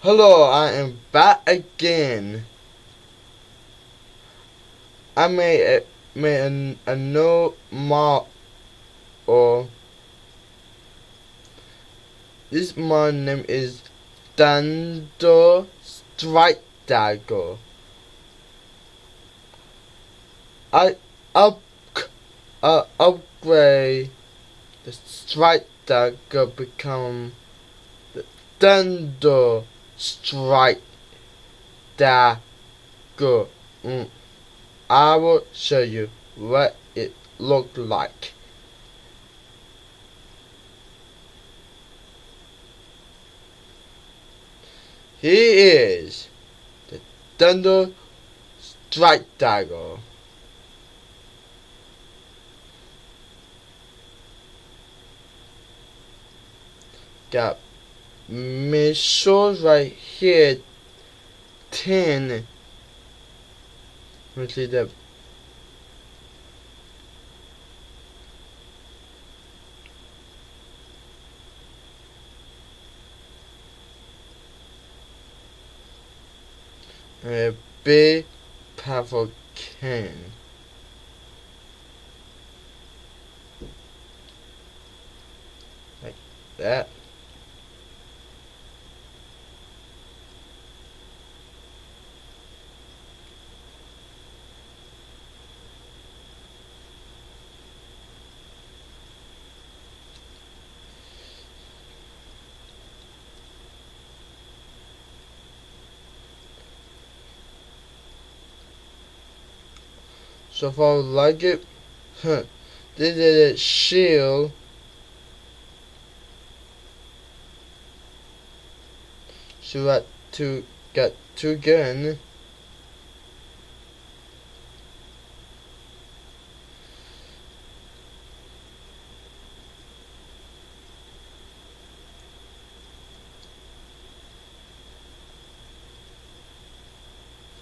Hello, I am back again. I made a new mod. Or this mod name is Thunder Strike Dagger. I up upgrade the Strike Dagger become the Thunder Strike Dagger. I will show you what it looked like. Here is the Thunder Strike Dagger. Got missiles right here. 10. Let's see that. A big powerful can. Like that. So if I would like it, this is a shield. So I got two guns.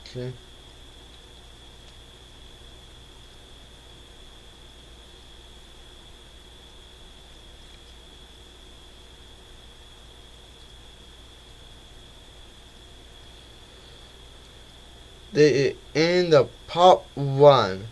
Okay. They end the part 1.